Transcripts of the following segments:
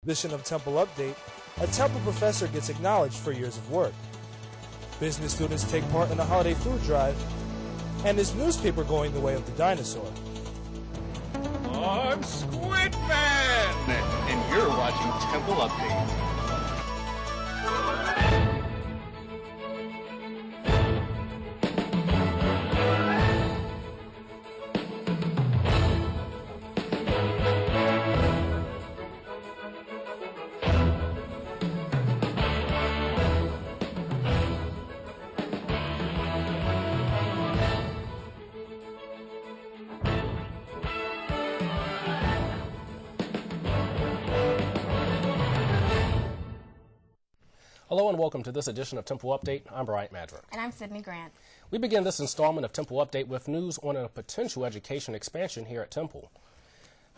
Edition of Temple Update, a Temple professor gets acknowledged for years of work. Business students take part in the holiday food drive, and is newspaper going the way of the dinosaur? I'm Squid Man, and you're watching Temple Update. Hello and welcome to this edition of Temple Update. I'm Bryant Madrick. And I'm Sydney Grant. We begin this installment of Temple Update with news on a potential education expansion here at Temple.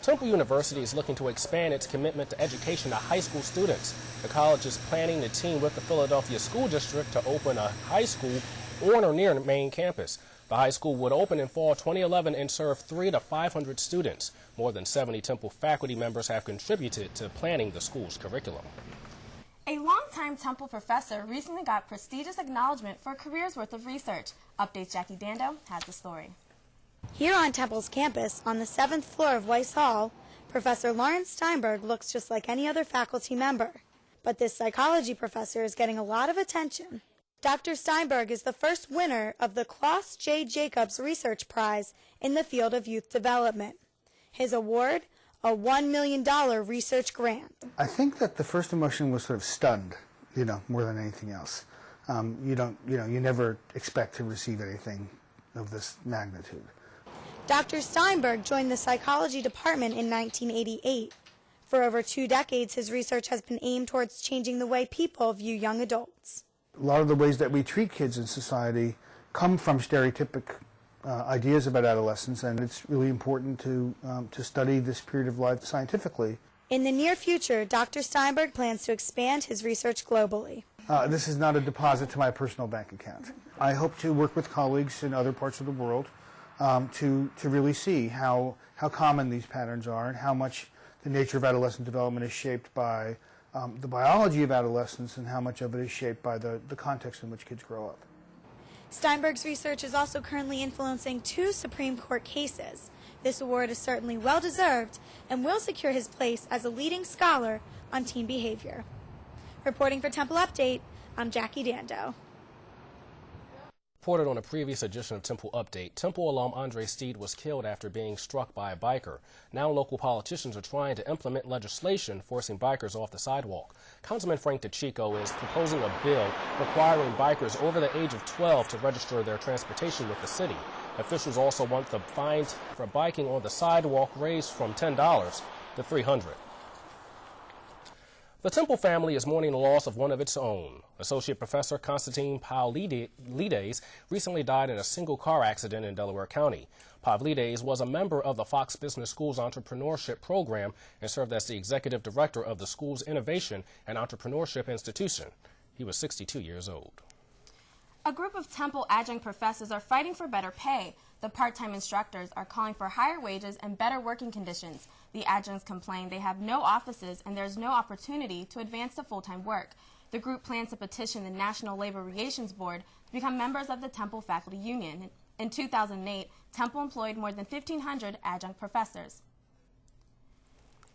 Temple University is looking to expand its commitment to education to high school students. The college is planning to team with the Philadelphia School District to open a high school on or near the main campus. The high school would open in fall 2011 and serve 300 to 500 students. More than 70 Temple faculty members have contributed to planning the school's curriculum. A longtime Temple professor recently got prestigious acknowledgement for a career's worth of research. Update's Jackie Dando has the story. Here on Temple's campus, on the 7th floor of Weiss Hall, Professor Lawrence Steinberg looks just like any other faculty member. But this psychology professor is getting a lot of attention. Dr. Steinberg is the first winner of the Klaus J. Jacobs Research Prize in the field of youth development. His award, a $1 million research grant. I think that the first emotion was sort of stunned, more than anything else. You never expect to receive anything of this magnitude. Dr. Steinberg joined the psychology department in 1988. For over 2 decades, his research has been aimed towards changing the way people view young adults. A lot of the ways that we treat kids in society come from stereotypic ideas about adolescence, and it's really important to study this period of life scientifically. In the near future, Dr. Steinberg plans to expand his research globally. This is not a deposit to my personal bank account. I hope to work with colleagues in other parts of the world to really see how common these patterns are and how much the nature of adolescent development is shaped by the biology of adolescence and how much of it is shaped by the context in which kids grow up. Steinberg's research is also currently influencing 2 Supreme Court cases. This award is certainly well-deserved and will secure his place as a leading scholar on teen behavior. Reporting for Temple Update, I'm Jackie Dando. Reported on a previous edition of Temple Update, Temple alum Andre Steed was killed after being struck by a biker. Now local politicians are trying to implement legislation forcing bikers off the sidewalk. Councilman Frank DeChico is proposing a bill requiring bikers over the age of 12 to register their transportation with the city. Officials also want the fines for biking on the sidewalk raised from $10 to $300. The Temple family is mourning the loss of one of its own. Associate Professor Constantine Pavlides recently died in a single-car accident in Delaware County. Pavlides was a member of the Fox Business School's entrepreneurship program and served as the executive director of the school's Innovation and Entrepreneurship Institution. He was 62 years old. A group of Temple adjunct professors are fighting for better pay. The part-time instructors are calling for higher wages and better working conditions. The adjuncts complain they have no offices and there's no opportunity to advance to full-time work. The group plans to petition the National Labor Relations Board to become members of the Temple Faculty Union. In 2008, Temple employed more than 1,500 adjunct professors.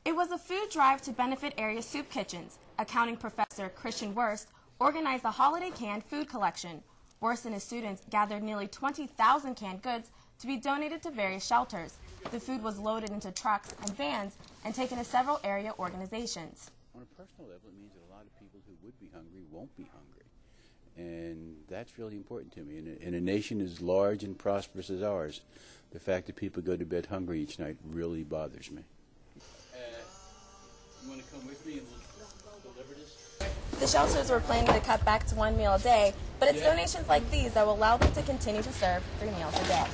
It was a food drive to benefit area soup kitchens. Accounting professor Christian Wurst organized a holiday canned food collection. Wurst and his students gathered nearly 20,000 canned goods to be donated to various shelters. The food was loaded into trucks and vans and taken to several area organizations. On a personal level, it means that a lot of people who would be hungry won't be hungry. And that's really important to me. In a nation as large and prosperous as ours, the fact that people go to bed hungry each night really bothers me. You want to come with me and we'll deliver this? The shelters were planning to cut back to 1 meal a day, but it's donations like these that will allow them to continue to serve 3 meals a day.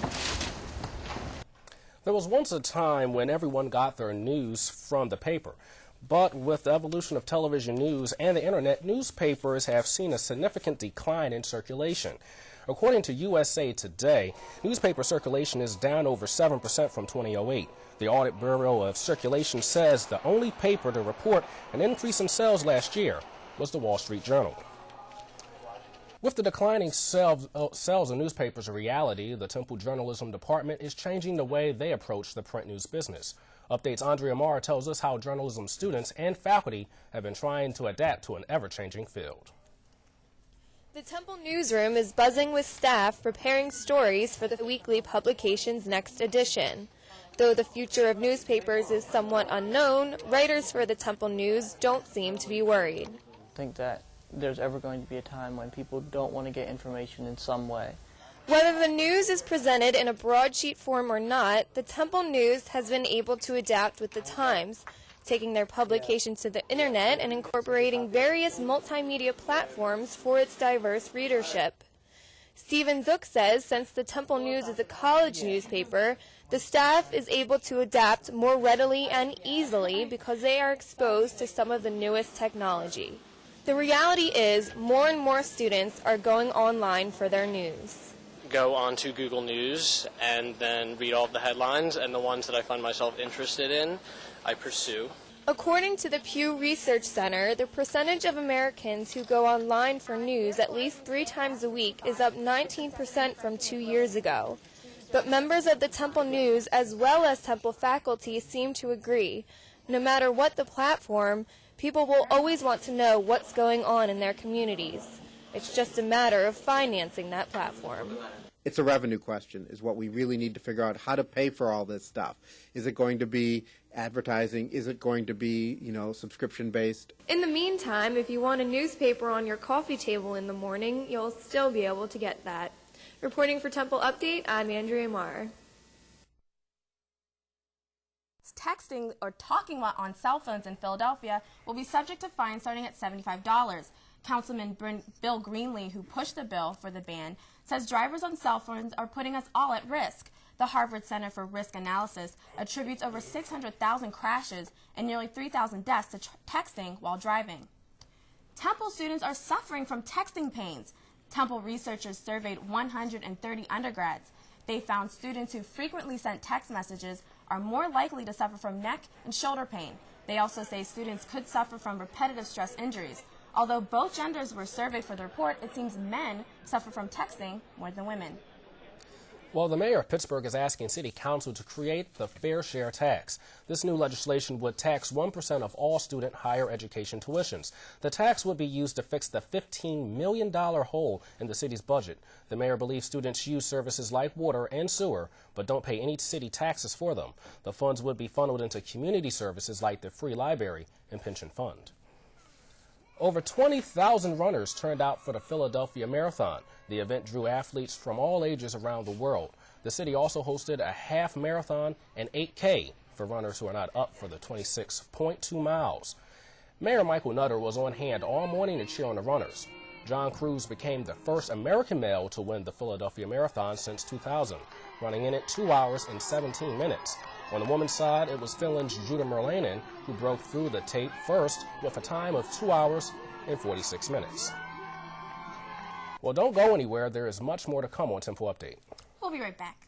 There was once a time when everyone got their news from the paper. But with the evolution of television news and the internet, newspapers have seen a significant decline in circulation. According to USA Today, newspaper circulation is down over 7% from 2008. The Audit Bureau of Circulation says the only paper to report an increase in sales last year was the Wall Street Journal. With the declining sales of newspapers a reality, the Temple Journalism Department is changing the way they approach the print news business. Updates Andrea Marr tells us how journalism students and faculty have been trying to adapt to an ever-changing field. The Temple newsroom is buzzing with staff preparing stories for the weekly publication's next edition. Though the future of newspapers is somewhat unknown, writers for the Temple News don't seem to be worried. I think that there's ever going to be a time when people don't want to get information in some way. Whether the news is presented in a broadsheet form or not, the Temple News has been able to adapt with the times, taking their publication to the internet and incorporating various multimedia platforms for its diverse readership. Stephen Zook says since the Temple News is a college newspaper, the staff is able to adapt more readily and easily because they are exposed to some of the newest technology. The reality is more and more students are going online for their news. Go onto Google News and then read all of the headlines, and the ones that I find myself interested in, I pursue. According to the Pew Research Center, the percentage of Americans who go online for news at least 3 times a week is up 19% from 2 years ago. But members of the Temple News as well as Temple faculty seem to agree. No matter what the platform, people will always want to know what's going on in their communities. It's just a matter of financing that platform. It's a revenue question, is what we really need to figure out, how to pay for all this stuff. Is it going to be advertising? Is it going to be, subscription-based? In the meantime, if you want a newspaper on your coffee table in the morning, you'll still be able to get that. Reporting for Temple Update, I'm Andrea Marr. Texting or talking on cell phones in Philadelphia will be subject to fines starting at $75. Councilman Bill Greenlee, who pushed the bill for the ban, says drivers on cell phones are putting us all at risk. The Harvard Center for Risk Analysis attributes over 600,000 crashes and nearly 3,000 deaths to texting while driving. Temple students are suffering from texting pains. Temple researchers surveyed 130 undergrads. They found students who frequently sent text messages are more likely to suffer from neck and shoulder pain. They also say students could suffer from repetitive stress injuries. Although both genders were surveyed for the report, it seems men suffer from texting more than women. Well, the mayor of Pittsburgh is asking City Council to create the Fair Share tax. This new legislation would tax 1% of all student higher education tuitions. The tax would be used to fix the $15 million hole in the city's budget. The mayor believes students use services like water and sewer, but don't pay any city taxes for them. The funds would be funneled into community services like the free library and pension fund. Over 20,000 runners turned out for the Philadelphia Marathon. The event drew athletes from all ages around the world. The city also hosted a half marathon and 8K for runners who are not up for the 26.2 miles. Mayor Michael Nutter was on hand all morning to cheer on the runners. John Cruz became the first American male to win the Philadelphia Marathon since 2000, running in it 2 hours and 17 minutes. On the women's side, it was Finland's Juta Merlanen who broke through the tape first with a time of 2 hours and 46 minutes. Well, don't go anywhere. There is much more to come on Temple Update. We'll be right back.